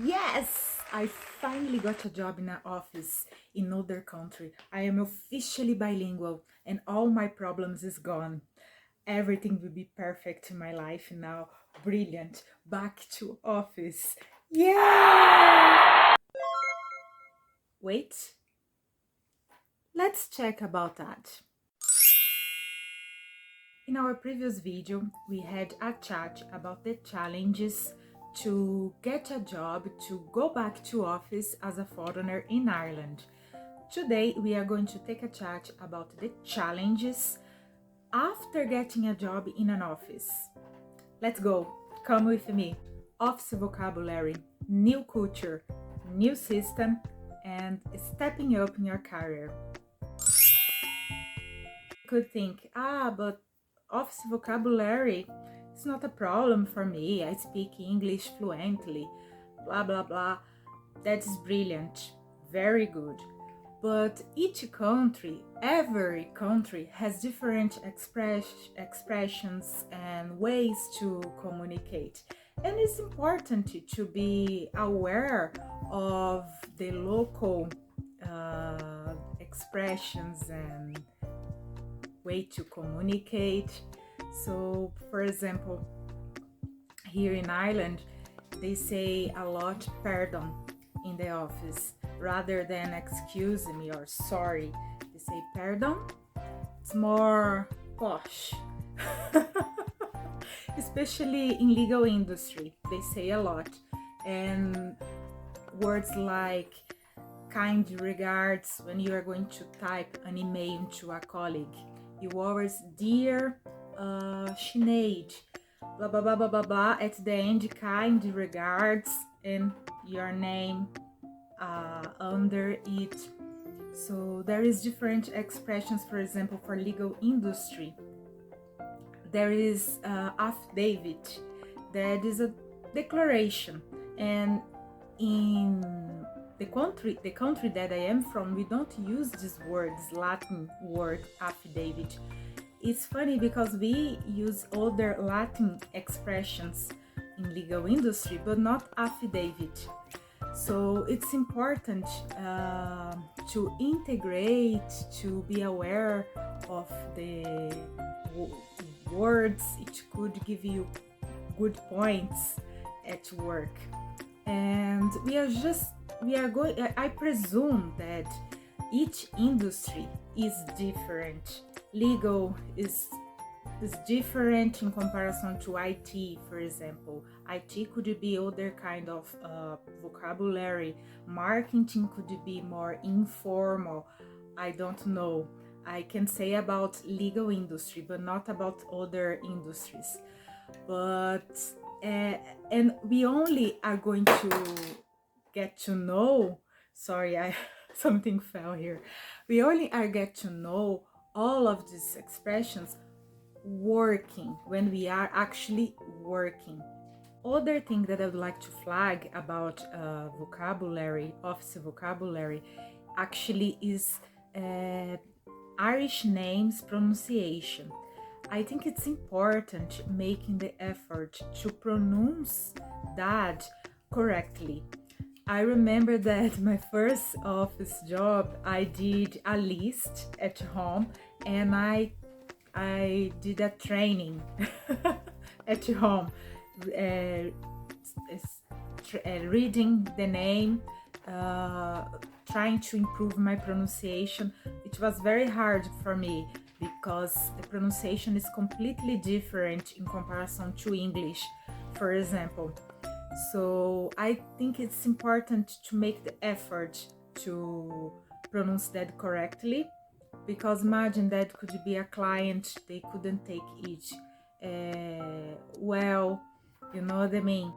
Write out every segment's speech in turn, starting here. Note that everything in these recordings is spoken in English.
Yes, I finally got a job in an office in another country. I am officially bilingual and all my problems is gone. Everything will be perfect in my life now. Brilliant. Back to office. Yeah! Wait, let's check about that. In our previous video, we had a chat about the challenges to get a job to go back to office as a foreigner in Ireland. Today, we are going to take a chat about the challenges after getting a job in an office. Let's go. Come with me. Office vocabulary, new culture, new system, and stepping up in your career. You could think, but office vocabulary is not a problem for me. I speak English fluently, blah blah blah. That's brilliant, very good. But each country, every country has different expressions and ways to communicate. And it's important to be aware of the local expressions and way to communicate. So, for example, here in Ireland, they say a lot pardon in the office rather than excuse me or sorry. They say pardon. It's more posh. Especially in legal industry, they say a lot. And words like kind regards when you are going to type an email to a colleague. You always, dear Sinead, blah blah blah blah blah blah. At the end, kind regards and your name under it. So there is different expressions. For example, for legal industry, there is affidavit. That is a declaration, and in the country that I am from, we don't use this word, this Latin word affidavit. It's funny because we use other Latin expressions in legal industry, but not affidavit. So it's important to integrate, to be aware of the words. It could give you good points at work. And I presume that each industry is different. Legal is different in comparison to IT, for example. IT could be other kind of vocabulary. Marketing could be more informal. I don't know. I can say about legal industry, but not about other industries. But and we only are going to get to know. Sorry, I something fell here. We only are get to know all of these expressions working, when we are actually working. Other thing that I would like to flag about vocabulary, office vocabulary, actually is Irish names pronunciation. I think it's important making the effort to pronounce that correctly. I remember that my first office job, I did a list at home, and I did a training at home, reading the name, trying to improve my pronunciation. It was very hard for me because the pronunciation is completely different in comparison to English, for example. So I think it's important to make the effort to pronounce that correctly, because imagine that could be a client, they couldn't take it well, you know what I mean?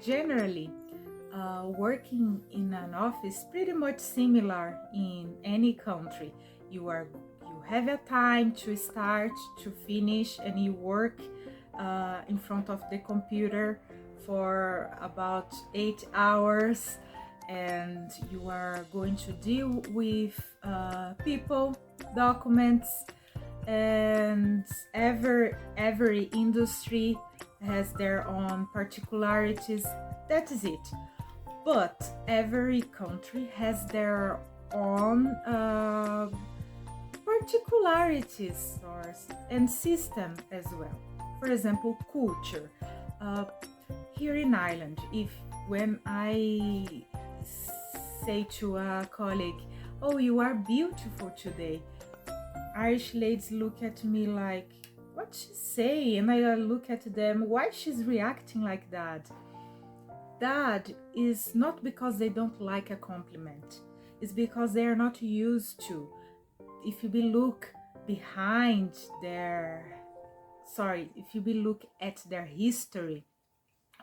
Generally, working in an office pretty much similar in any country. You have a time to start, to finish, and you work in front of the computer for about 8 hours, and you are going to deal with people, documents, and every industry has their own particularities. That is it. But every country has their own particularities and system as well. For example, culture. Uh, Here in Ireland, if when I say to a colleague, "Oh, you are beautiful today," Irish ladies look at me like, "What she say?" And I look at them, why she's reacting like that? That is not because they don't like a compliment. It's because they are not used to. If you be look behind their, if you be look at their history,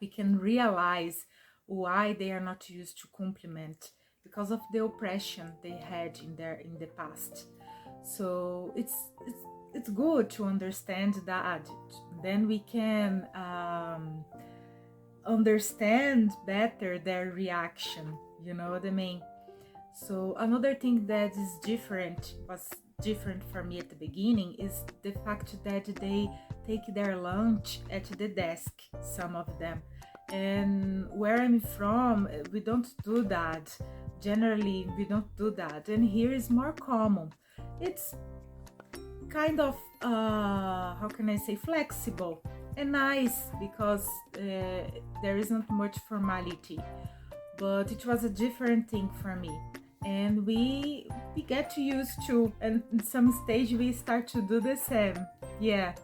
we can realize why they are not used to compliment, because of the oppression they had in the past. So it's good to understand that. Then we can understand better their reaction. You know what I mean? So another thing that was different for me at the beginning is the fact that they take their lunch at the desk, some of them. And where I'm from, we don't do that. Generally, we don't do that. And here is more common. It's kind of, how can I say, flexible and nice, because there isn't much formality. But it was a different thing for me. And we get to use to, and in some stage we start to do the same. Yeah.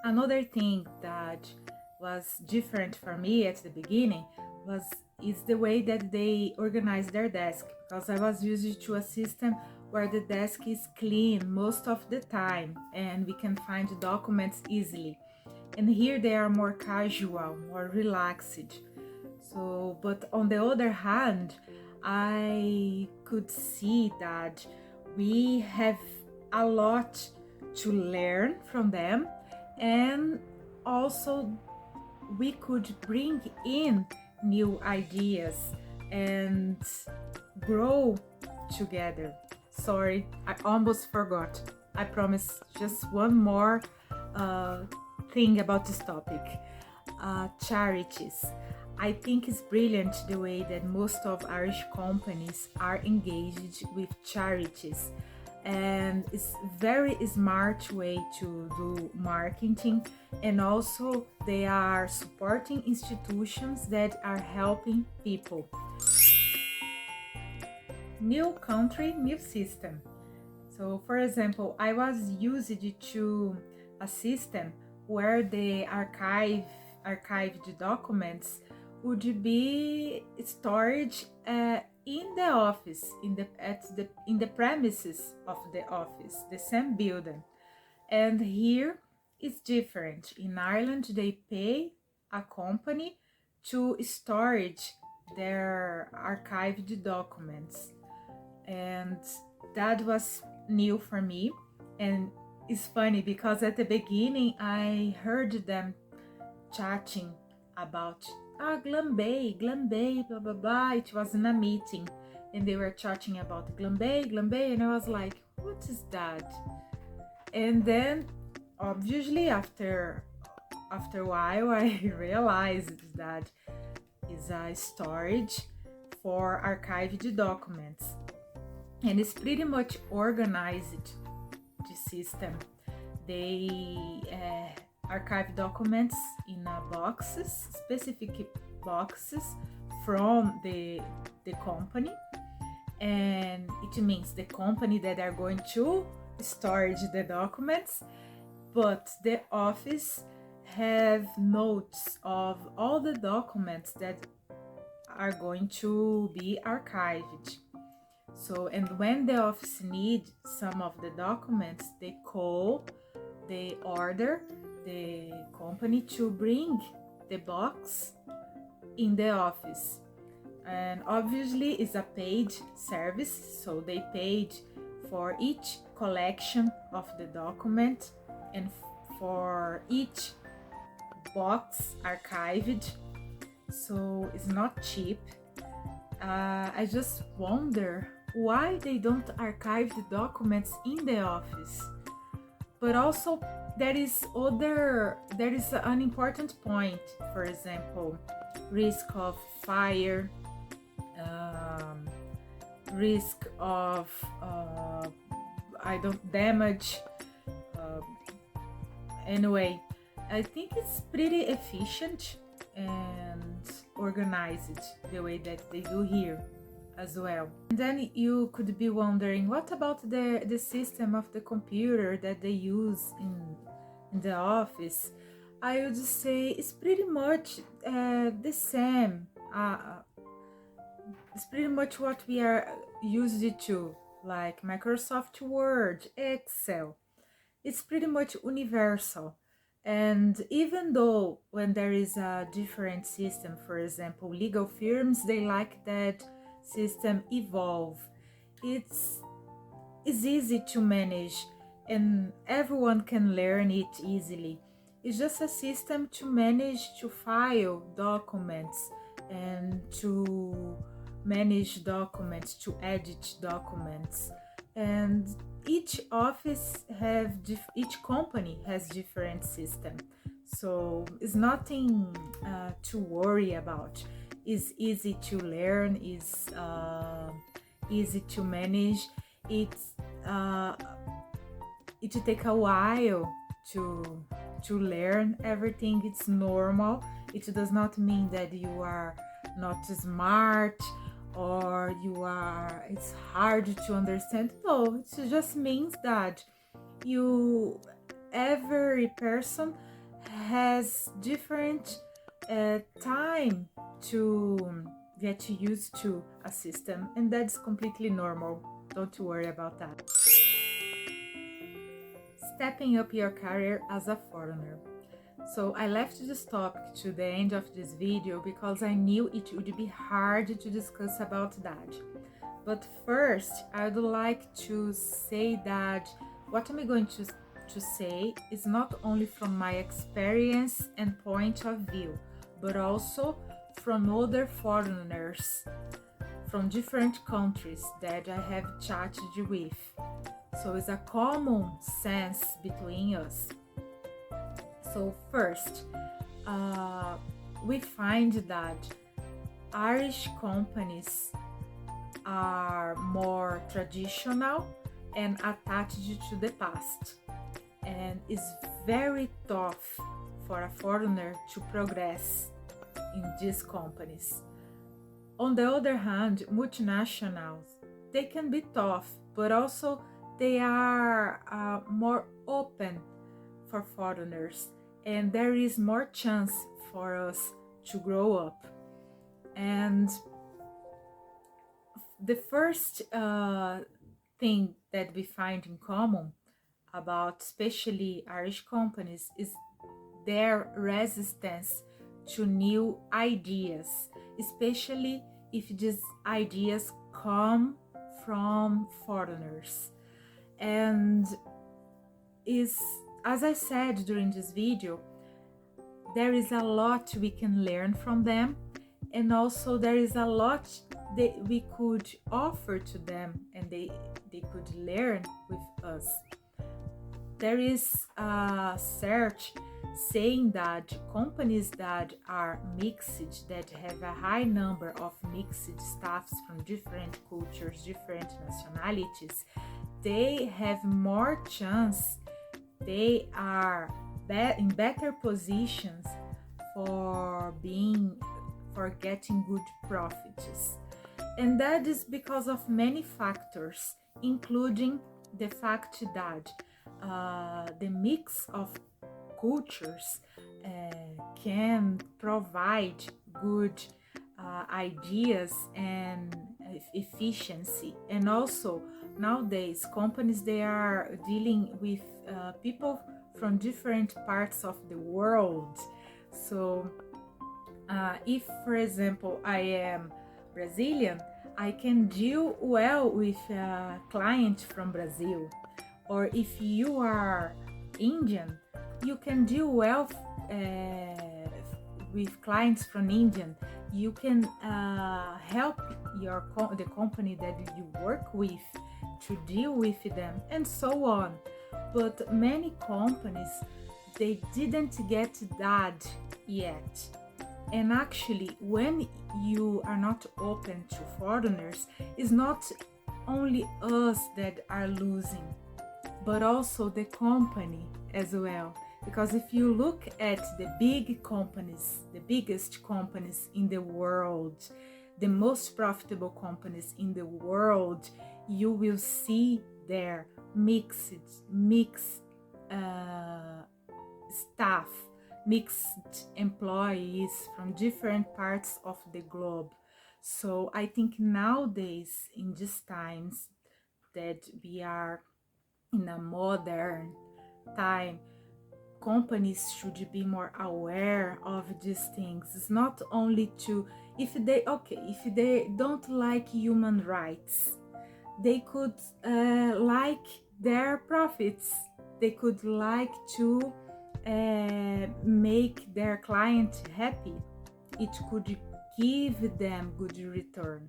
Another thing that was different for me at the beginning is the way that they organize their desk, because I was used to a system where the desk is clean most of the time and we can find documents easily. And here they are more casual, more relaxed. So, but on the other hand, I could see that we have a lot to learn from them, and also we could bring in new ideas and grow together. Sorry, I almost forgot. I promise just one more thing about this topic. Charities. I think it's brilliant the way that most of Irish companies are engaged with charities, and it's very smart way to do marketing, and also they are supporting institutions that are helping people. New country, new system. So for example, I was used to a system where the archived documents would be stored in the office, in the premises of the office, the same building. And here it's different. In Ireland, they pay a company to storage their archived documents, and that was new for me. And it's funny because at the beginning I heard them chatting about Glenbeigh, blah blah blah. It was in a meeting and they were chatting about Glenbeigh, and I was like, what is that? And then obviously after a while I realized that is a storage for archived documents, and it's pretty much organized, the system. They archive documents in boxes, specific boxes from the company, and it means the company that are going to storage the documents, but the office have notes of all the documents that are going to be archived. So, and when the office need some of the documents, they order the company to bring the box in the office. And obviously it's a paid service, so they paid for each collection of the document and for each box archived, so it's not cheap. I just wonder why they don't archive the documents in the office. But also there is an important point. For example, risk of fire, um, risk of I don't damage. Uh, anyway, I think it's pretty efficient and organized the way that they do here as well. And then you could be wondering, what about the system of the computer that they use in the office? I would say it's pretty much the same. It's pretty much what we are used to, like Microsoft Word, Excel. It's pretty much universal. And even though when there is a different system, for example, legal firms, they like that system evolve. It's easy to manage and everyone can learn it easily. It's just a system to manage, to file documents and to manage documents, to edit documents. And each each company has different system. So it's nothing to worry about. It's easy to learn, it's easy to manage. It take a while to learn everything. It's normal. It does not mean that you are not smart or it's hard to understand. No, it just means that every person has different time to get used to a system, and that's completely normal. Don't worry about that. Stepping up your career as a foreigner. So I left this topic to the end of this video because I knew it would be hard to discuss about that. But first, I would like to say that what I'm going to say is not only from my experience and point of view, but also from other foreigners from different countries that I have chatted with. So it's a common sense between us. So first, we find that Irish companies are more traditional and attached to the past, and it's very tough for a foreigner to progress in these companies. On the other hand, multinationals, they can be tough, but also they are more open for foreigners, and there is more chance for us to grow up. And the first thing that we find in common about especially Irish companies is their resistance to new ideas, especially if these ideas come from foreigners. And as I said during this video, there is a lot we can learn from them, and also there is a lot that we could offer to them and they could learn with us. There is a search saying that companies that are mixed, that have a high number of mixed staffs from different cultures, different nationalities, they have more chance, they are in better positions for getting good profits. And that is because of many factors, including the fact that the mix of cultures can provide good ideas and efficiency. And also nowadays companies, they are dealing with people from different parts of the world. So if, for example, I am Brazilian, I can deal well with a client from Brazil. Or if you are Indian, you can deal well with clients from India. You can help the company that you work with to deal with them, and so on. but many companies, they didn't get that yet. And actually, when you are not open to foreigners, it's not only us that are losing, but also the company as well. Because if you look at the big companies, the biggest companies in the world, the most profitable companies in the world, you will see their mixed staff, mixed employees from different parts of the globe. So I think nowadays, in these times that we are in a modern time, companies should be more aware of these things. It's not only to, if they don't like human rights, they could like their profits. They could like to make their client happy. It could give them good return.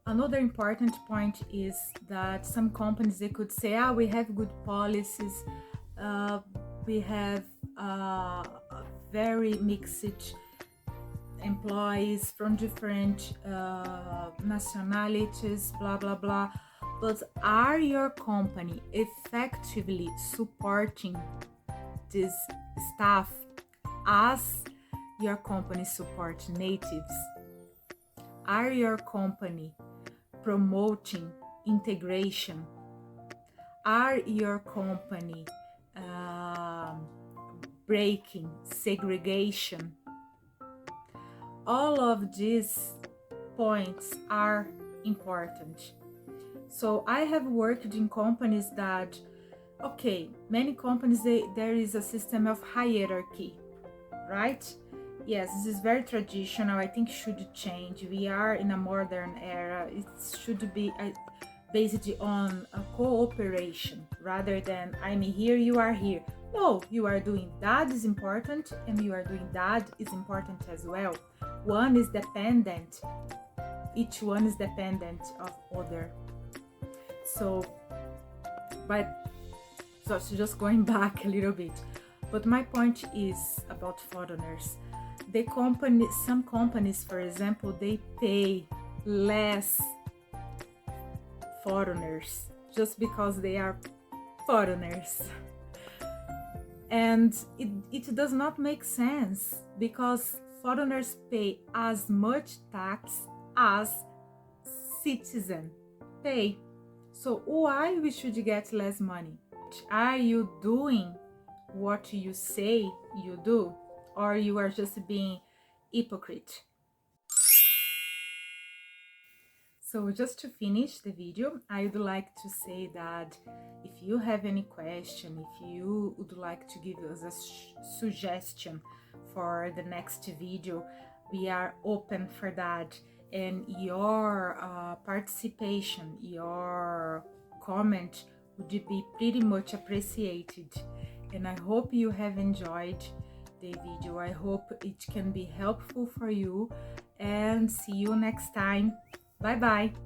Another important point is that some companies, they could say, we have good policies, we have very mixed employees from different nationalities, blah blah blah. But are your company effectively supporting this staff as your company supports natives? Are your company promoting integration? Are your company breaking segregation? All of these points are important. So I have worked in companies that, many companies, there is a system of hierarchy, right? Yes, this is very traditional. I think should change. We are in a modern era. It should be based on a cooperation rather than I'm here, you are here. No, you are doing that is important and you are doing that is important as well. One is dependent. Each one is dependent of other. So just going back a little bit. But my point is about foreigners. Some companies, for example, they pay less foreigners just because they are foreigners. And it does not make sense, because foreigners pay as much tax as citizens pay. So why we should get less money? Are you doing what you say you do, or you are just being hypocrite? So just to finish the video, I would like to say that if you have any question, if you would like to give us a suggestion for the next video, we are open for that. And your participation, your comment would be pretty much appreciated. And I hope you have enjoyed the video. I hope it can be helpful for you, and see you next time. Bye bye.